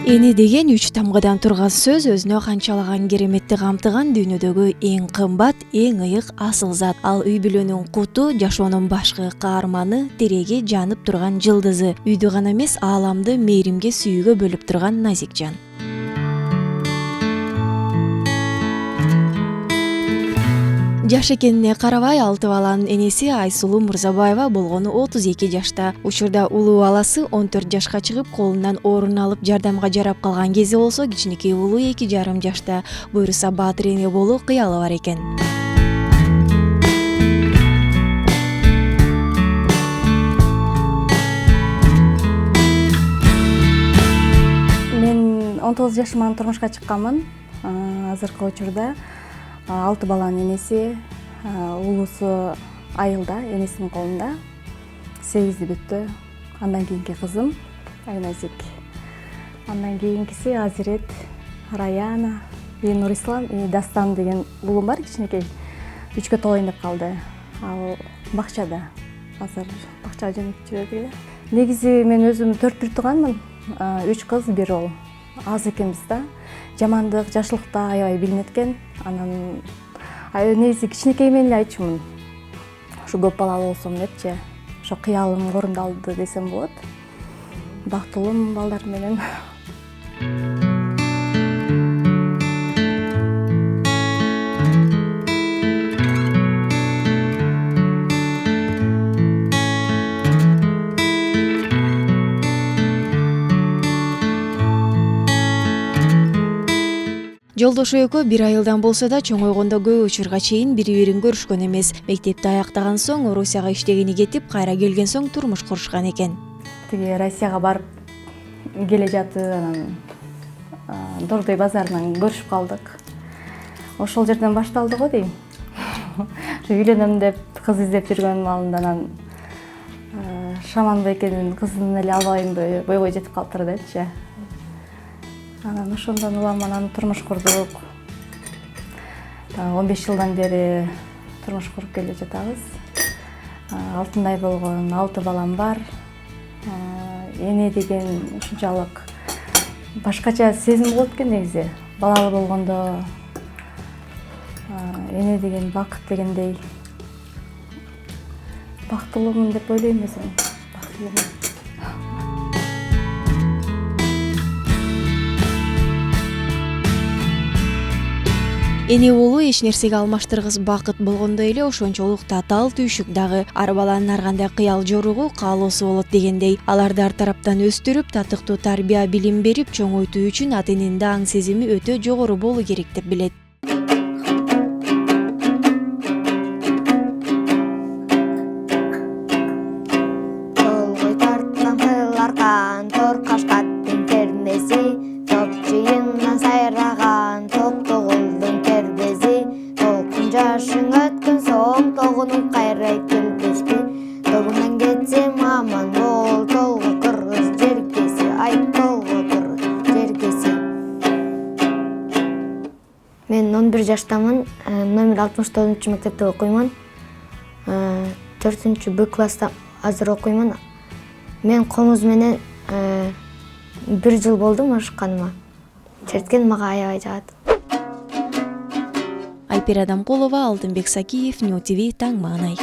Эни деген 3 тамгадан турган сөз өзүнө канчалаган кереметти камтыган дүйнөдөгү эң кымбат, эң ыйык асыл зат. Ал үй бүлөнүн куту, жашоонун башкы каарманы, тиреги, жанып турган жылдызы. Үйдү гана эмес, ааламды мээримге, сүйүүгө бөлүп турган назик жан. Жаш экенине карабай, 6 баланын энеси Айсулуу Мурзабаева болгону 32 жашта. Учурда улуу баласы 14 жашка чыгып, колунан орун алып жардамга жарап калган кези болсо, кичинекей улуу 2,5 жашта. Буюрса баатыр эне болуу кыялы бар экен. Мен 19 жашыман турмушка чыкканмын. Азыркы учурда 6 баланын энеси, улуусу айылда, энесинин колунда, 8 бүттү. Андан кийинки кызым Айназик. Андан кийинкиси Азирет, Раяна, Нурислам, Дастан деген уулум бар, кичинекей. 3кө толоюн деп калды. Ал бакчада. Азыр бакчага жөнөтүп жүрөт эле. Негизи мен өзүм 4 бир тууганмын. 3 кыз, 1 уул. Аз экенбиз да. Жамандык, жакшылыкта аябай билинет экен. Анан негизи кичинекейимден эле айтчумун. Ушу көп балалуу болсом депчи. Ошо кыялым орундалды десем болот. Бактылуумун балдар менен. Жолдошу экөө бир айылдан болсо да чоңойгондо көп учурга чейин бири-бирин көрүшкөн эмес. Мектепти аяктаган соң Орусияга иштегени кетип, кайра келген соң турмуш курушкан экен. Тиги Россияга барып келе жатып, анан Дордой базарынан көрүшүп калдык. Ошол жерден башталды го дейм. Үйлөнөм деп кыз издеп жүргөн маалында анан Шаман байкенин кызын эле албайынбы, бойгой жетип калыптыр депчи. Анан ошондон улам анан турмуш курдук. 15 жылдан бери турмуш куруп келе жатабыз. Алтындай болгон 6 балам бар. Эне деген ушунчалык башкача сезим болот экен негизи. Балалуу болгондо эне деген бакыт дегендей. Бактылуумун деп ойлойм өзүм. Бактылуумун. Эне болуу эч нерсеге алмаштыргыс бакыт болгондой эле ошончолук татаал түйшүк дагы. Ар баланын ар кандай кыял жоругу, каалоосу болот дегендей. Аларды ар тараптан өстүрүп, татыктуу тарбия билим берип, чоңойтуу үчүн ата эненин да аң сезими өтө жогору болуу керек деп билет. Толгой тарткан кыл аркан, тор кашкаттын термеси, топ жыйындан сайраган, токтогулдун кербези, толкун жашың өткөн соң, тогунуп кайра келбешти. Тобунан кетсем аман бол, толго кыргыз жеркеси, айт толго кыргыз жеркеси. Мен 11 жаштамын, номер 69 мектепте окуймун. 4 Б класста азыр окуймун. Мен комуз менен 1 жыл болду машыкканыма. Черткен мага аябай жагат. Айпер Адамкулова, Алтынбек Сакиев, Нью ТВ, Таң Маанай.